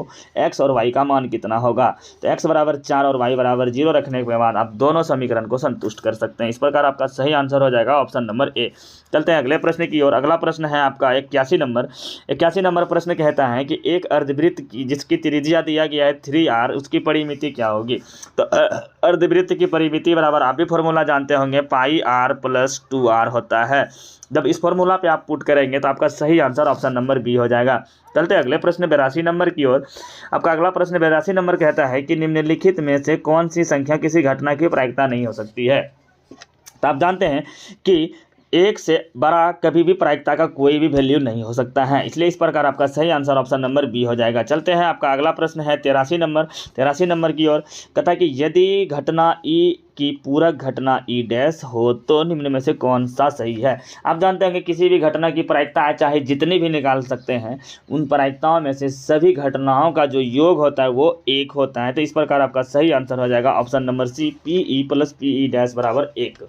A: x और y का मान कितना होगा। तो x बराबर 4 और y बराबर 0 रखने के बाद आप दोनों समीकरण को संतुष्ट कर सकते हैं। इस प्रकार आपका सही आंसर हो जाएगा ऑप्शन नंबर ए। चलते हैं अगले प्रश्न की ओर। अगला प्रश्न है आपका 81 नंबर। 81 नंबर प्रश्न कहता है कि एक अर्धवृत्त की जिसकी त्रिज्या दिया गया है 3r, उसकी परिमिति क्या होगी। तो अर्धवृत्त की परिमिति बराबर आप भी फॉर्मूला जानते होंगे, पाई r प्लस 2r होता है। जब इस फॉर्मूला पे आप पुट करेंगे तो आपका सही आंसर ऑप्शन नंबर बी हो जाएगा। चलते अगले प्रश्न 82 नंबर की ओर। आपका अगला प्रश्न 82 नंबर कहता है कि निम्नलिखित में से कौन सी संख्या किसी घटना की प्रायिकता नहीं हो सकती है। तो आप जानते हैं कि एक से बड़ा कभी भी प्रायिकता का कोई भी वैल्यू नहीं हो सकता है, इसलिए इस प्रकार आपका सही आंसर ऑप्शन नंबर बी हो जाएगा। चलते हैं आपका अगला प्रश्न है 83 नंबर। 83 नंबर की ओर कहता है कि यदि घटना ई की पूरक घटना ई डैश हो तो निम्न में से कौन सा सही है। आप जानते हैं कि किसी भी घटना की प्रायिकता चाहे जितनी भी निकाल सकते हैं, उन प्रायिकताओं में से सभी घटनाओं का जो योग होता है वो एक होता है। तो इस प्रकार आपका सही आंसर हो जाएगा option number C, P E plus P E dash बराबर 1।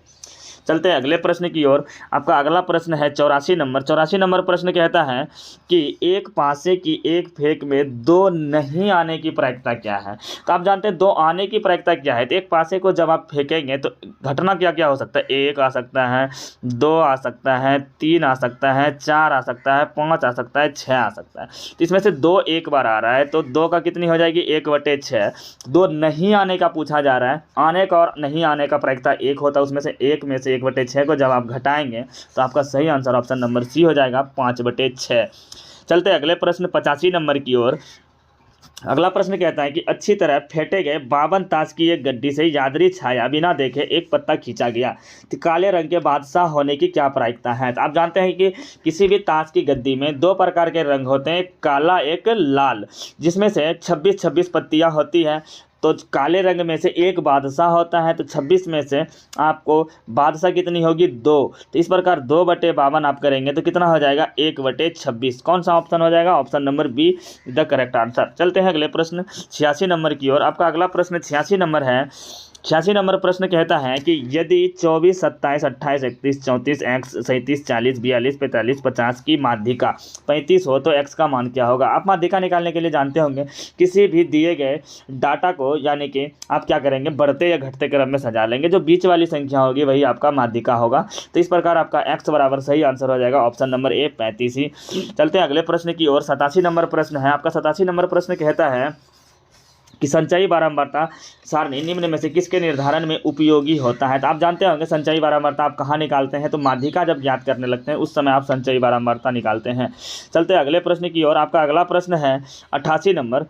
A: चलते हैं अगले प्रश्न की ओर। आपका अगला प्रश्न है 84 नंबर। 84 नंबर प्रश्न कहता है कि एक पासे की एक फेंक में दो नहीं आने की प्रायिकता क्या है। तो आप जानते हैं दो आने की प्रायिकता क्या है। तो एक पासे को जब आप फेंकेंगे तो घटना क्या क्या हो सकता है, 1 आ सकता है, 2 आ सकता है, 3 आ सकता है, 4 आ सकता है, 5 आ सकता है, 6 आ सकता है। तो इसमें से 2 एक बार आ रहा है तो 2 का कितनी हो जाएगी, 1/6। 2 नहीं आने का पूछा जा रहा है, आने का और नहीं आने का प्रायिकता 1 होता है, उसमें से 1 में से 1/6 को जब आप घटाएंगे तो आपका सही आंसर ऑप्शन नंबर सी हो जाएगा, 5/6। चलते अगले प्रश्न 85 नंबर की ओर। अगला प्रश्न कहता है कि अच्छी तरह फेंटे गए 52 ताश की एक गड्डी से यादरी छाया बिना देखे एक पत्ता खींचा गया तो काले रंग के बादशाह होने की क्या प्रायिकता है। तो आप जानते हैं कि किसी भी ताश की गद्दी में 2 प्रकार के रंग होते हैं, एक काला एक लाल, जिसमें से 26 पत्तियां होती हैं। तो काले रंग में से एक बादशाह होता है, तो 26 में से आपको बादशाह कितनी होगी, 2। तो इस प्रकार 2/52 आप करेंगे तो कितना हो जाएगा, 1/26। कौन सा ऑप्शन हो जाएगा, option number be the correct answer. चलते हैं अगले प्रश्न 86 नंबर की ओर। आपका अगला प्रश्न 86 नंबर है। 86 नंबर प्रश्न कहता है कि यदि 24, 27, 28, 31, 34, x 37, 40, 42, 45, 50 की माध्यिका 35 हो तो x का मान क्या होगा। आप माध्यिका निकालने के लिए जानते होंगे किसी भी दिए गए डाटा को, यानी कि आप क्या करेंगे, बढ़ते या घटते क्रम में सजा लेंगे, जो बीच वाली संख्या होगी वही आपका माध्यिका होगा। तो इस प्रकार आपका x बराबर सही आंसर हो जाएगा ऑप्शन नंबर ए, 35 ही। चलते हैं अगले प्रश्न की ओर। 87 नंबर प्रश्न है। आपका 87 नंबर प्रश्न कहता है कि संचयी बारंबारता सारणी निम्न में से किसके निर्धारण में उपयोगी होता है। तो आप जानते होंगे संचयी बारंबारता आप कहाँ निकालते हैं, तो माध्यिका जब ज्ञात करने लगते हैं उस समय आप संचयी बारंबारता निकालते हैं। चलते हैं अगले प्रश्न की ओर। आपका अगला प्रश्न है 88 नंबर।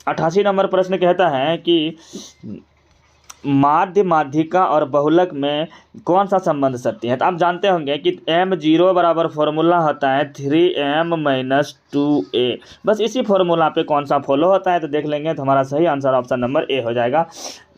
A: 88 नंबर प्रश्न कहता है कि माध्यिका और बहुलक में कौन सा संबंध सत्य है। तो आप जानते होंगे कि m0 बराबर फॉर्मूला होता है 3m माइनस 2a। बस इसी फॉर्मूला पे कौन सा फॉलो होता है तो देख लेंगे तो हमारा सही आंसर ऑप्शन नंबर ए हो जाएगा,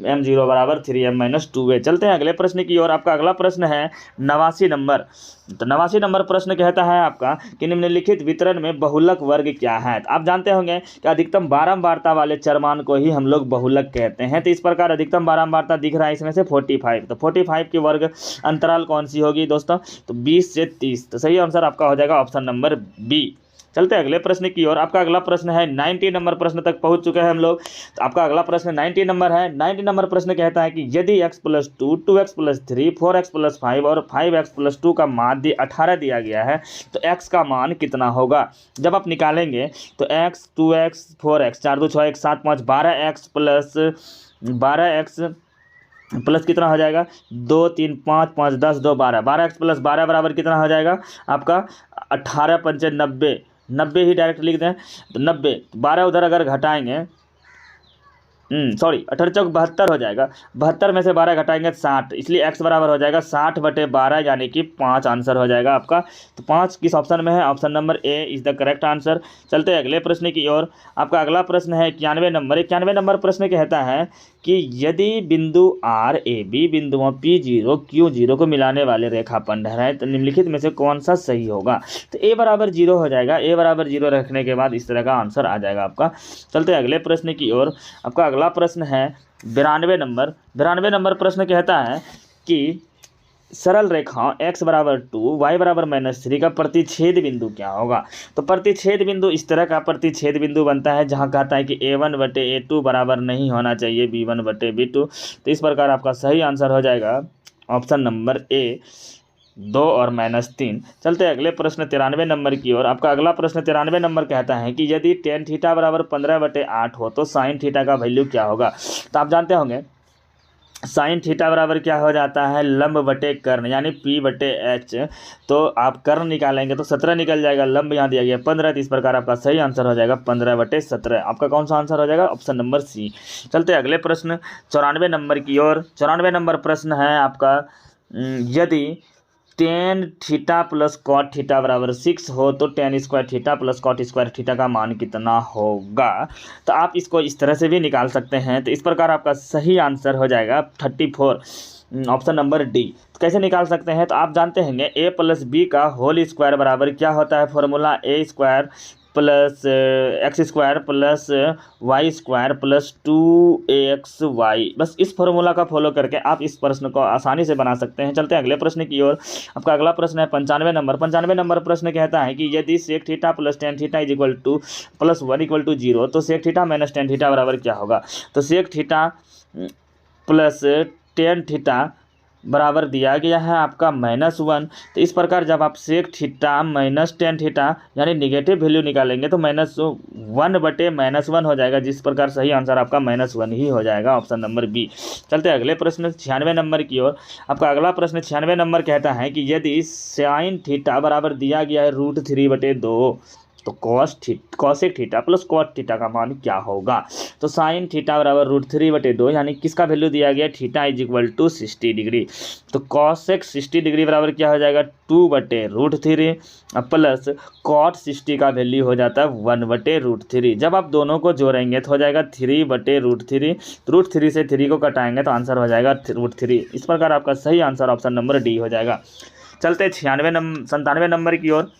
A: m0 बराबर 3m माइनस 2a। चलते हैं अगले प्रश्न की ओर। आपका अगला प्रश्न है 89 नंबर। तो 89 नंबर प्रश्न कहता है आपका कि निम्नलिखित वितरण में बहुलक वर्ग क्या है। तो आप जानते होंगे कि अधिकतम बारंबारता वाले चरमान को ही हम लोग बहुलक कहते हैं। तो इस प्रकार अधिकतम बारंबारता दिख रहा है इसमें से 45। तो 45 की वर्ग अंतराल कौन सी होगी दोस्तों, तो 20 से 30। तो सही आंसर आपका हो जाएगा ऑप्शन नंबर बी। चलते हैं अगले प्रश्न की ओर। आपका अगला प्रश्न है 90 नंबर प्रश्न तक पहुंच चुके हैं हम लोग। तो आपका अगला प्रश्न 90 नंबर है। 90 नंबर प्रश्न कहता है कि यदि x+2, 2x+3, 4x+5 और 5x+2 का माध्य 18 दिया गया है तो x का मान कितना होगा। जब आप निकालेंगे तो x, 2x, 4x, 4 2 6 1 7 5, 12x plus कितना हो जाएगा, 2 3 5 5 10 2 12, 12x प्लस 12 बराबर कितना हो जाएगा आपका 18 पंचे 90 ही डायरेक्ट लिख दें तो 90। 12 उधर अगर घटाएंगे सॉरी 18 चौक 72 हो जाएगा। 72 में से 12 घटाएंगे 60, इसलिए x बराबर हो जाएगा 60/12 यानी कि 5 आंसर हो जाएगा आपका। तो 5 किस ऑप्शन में है? Option number A is the correct answer. चलते हैं अगले प्रश्न की ओर। आपका अगला प्रश्न है 91 नंबर। 91 नंबर प्रश्न कहता है कि यदि बिंदु आर ए बी बिंदुओं P0 Q0 को मिलाने वाले रेखाखंड है तो निम्नलिखित में से कौन सा सही होगा? तो a बराबर 0 हो जाएगा। a बराबर 0 रखने के बाद इस तरह का आंसर आ जाएगा आपका। चलते हैं अगले प्रश्न की ओर। आपका अगला प्रश्न है 92 नंबर। 92 नंबर प्रश्न कहता है कि सरल रेखा x बराबर 2 y बराबर -3 का प्रतिच्छेद बिंदु क्या होगा? तो प्रतिच्छेद बिंदु इस तरह का प्रतिच्छेद बिंदु बनता है जहां कहता है कि a1/a2 बराबर नहीं होना चाहिए b1/b2। तो इस प्रकार आपका सही आंसर हो जाएगा ऑप्शन नंबर ए 2 और -3। चलते हैं अगले प्रश्न 93 नंबर की ओर। आपका अगला प्रश्न 93 नंबर कहता है कि यदि tan थीटा बराबर 15/8 हो तो sin थीटा का वैल्यू क्या होगा? तो आप जानते होंगे साइन थीटा बराबर क्या हो जाता है? लंब बटे कर्ण यानी P/H। तो आप कर्ण निकालेंगे तो 17 निकल जाएगा। लंब यहाँ दिया गया 15, तो इस प्रकार आपका सही आंसर हो जाएगा 15/17। आपका कौन सा आंसर हो जाएगा? Option number C. चलते अगले प्रश्न 94 नंबर की ओर। 94 नंबर प्रश्न है आपका यदि tan theta plus cot theta बराबर 6 हो तो tan square theta plus cot square theta का मान कितना होगा? तो आप इसको इस तरह से भी निकाल सकते हैं। तो इस प्रकार आपका सही आंसर हो जाएगा 34, ऑप्शन नंबर डी। तो कैसे निकाल सकते हैं? तो आप जानते हैं ए प्लस बी का होल स्क्वायर बराबर क्या होता है? Formula A square plus X square plus Y square plus 2axy। बस इस फॉर्मूला का फॉलो करके आप इस प्रश्न को आसानी से बना सकते हैं। चलते हैं अगले प्रश्न की ओर। आपका अगला प्रश्न है 95 नंबर। 95 नंबर प्रश्न कहता है कि यदि sec theta plus tan theta is equal to plus 1 equal to 0 तो sec theta minus tan theta बराबर क्या होगा? तो sec theta plus tan theta बराबर दिया गया है आपका -1। तो इस प्रकार जब आप sec theta minus tan theta यानी निगेटिव वैल्यू निकालेंगे तो -1/-1 हो जाएगा, जिस प्रकार सही आंसर आपका -1 ही हो जाएगा, ऑप्शन नंबर बी। चलते हैं अगले प्रश्न 96 नंबर की ओर। आपका अगला प्रश्न 96 नंबर कहता है कि यदि साइन थीटा बराबर दिया गया है √3/2 तो cosec theta plus cot theta का मान क्या होगा? तो साइन थीटा बराबर √3/2 यानी किसका वैल्यू दिया गया? Theta is equal to 60 degree. तो कॉसेक 60 डिग्री बराबर क्या हो जाएगा? 2/√3 प्लस कॉट 60 का वैल्यू हो जाता है 1/√3। जब आप दोनों को जोड़ेंगे तो हो जाएगा 3/√3। √3 से 3 को कटाएंगे तो आंसर हो जाएगा √3। इस प्रकार आपका सही आंसर ऑप्शन नंबर डी हो जाएगा। चलते 97 नंबर की ओर।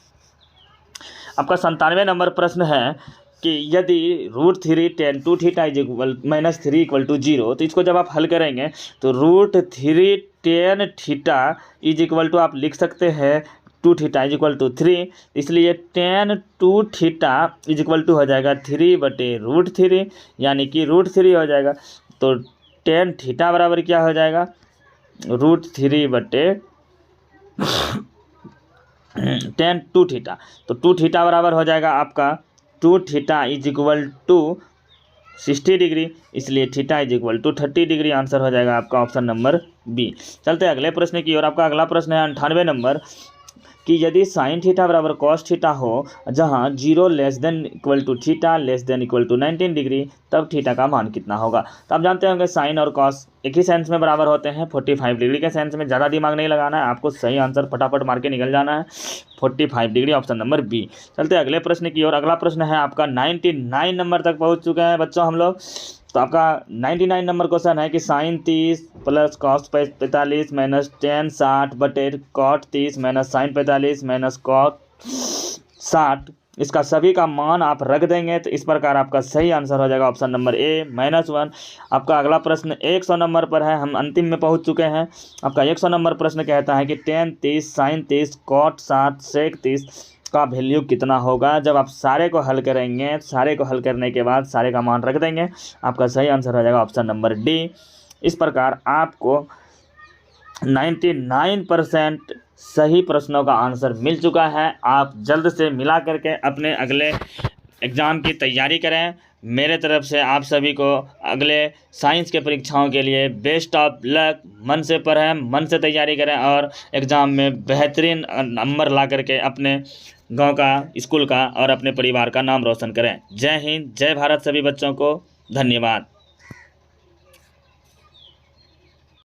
A: आपका 97 नंबर प्रश्न है कि यदि √3 tan 2 theta is equal -3 equal to 0 तो इसको जब आप हल करेंगे तो √3 tan theta is equal to आप लिख सकते हैं 2 थीटा इज इक्वल टू 3, इसलिए tan 2 theta is equal to हो जाएगा 3/√3 यानी कि √3 हो जाएगा। तो tan थीटा बराबर क्या हो जाएगा? √3 tan 2 थीटा। तो 2 थीटा बराबर हो जाएगा आपका 2 theta is equal to 60 degree, इसलिए theta is equal to 30 degree. Answer हो जाएगा आपका ऑप्शन नंबर बी। चलते हैं अगले प्रश्न की ओर। आपका अगला प्रश्न है 98 नंबर कि यदि साइन थीटा बराबर कॉस थीटा हो जहां 0 < थीटा < 19 डिग्री तब थीटा का मान कितना होगा? तो आप जानते होंगे साइन और कॉस एक ही सेंस में बराबर होते हैं। 45 डिग्री के सेंस में ज़्यादा दिमाग नहीं लगाना है, आपको सही आंसर फटाफट मार के निकल जाना है 45 डिग्री, ऑप्शन नंबर बी। चलते हैं अगले प्रश्न की ओर। अगला प्रश्न है आपका 99 नंबर तक पहुँच चुके हैं बच्चों हम लोग। तो आपका 99 नंबर क्वेश्चन है कि sine 30 plus cos 45 minus tan 60 बटे cot 30 minus sine 45 minus cot 60, इसका सभी का मान आप रख देंगे तो इस प्रकार आपका सही आंसर हो जाएगा ऑप्शन नंबर ए -1। आपका अगला प्रश्न 100 नंबर पर है, हम अंतिम में पहुंच चुके हैं। आपका 100 नंबर प्रश्न कहता है कि tan 30 साइन 30 कॉट 60 सेक 30 का वैल्यू कितना होगा? जब आप सारे को हल करेंगे, सारे को हल करने के बाद सारे का मान रख देंगे, आपका सही आंसर हो जाएगा ऑप्शन नंबर डी। इस प्रकार आपको 99% सही प्रश्नों का आंसर मिल चुका है। आप जल्द से मिला करके अपने अगले एग्ज़ाम की तैयारी करें। मेरे तरफ से आप सभी को अगले साइंस के परीक्षाओं के लिए बेस्ट ऑफ लक। मन से पढ़ें, मन से तैयारी करें और एग्ज़ाम में बेहतरीन नंबर ला करके अपने गांव का, स्कूल का और अपने परिवार का नाम रोशन करें। जय हिंद, जय भारत सभी बच्चों को। धन्यवाद।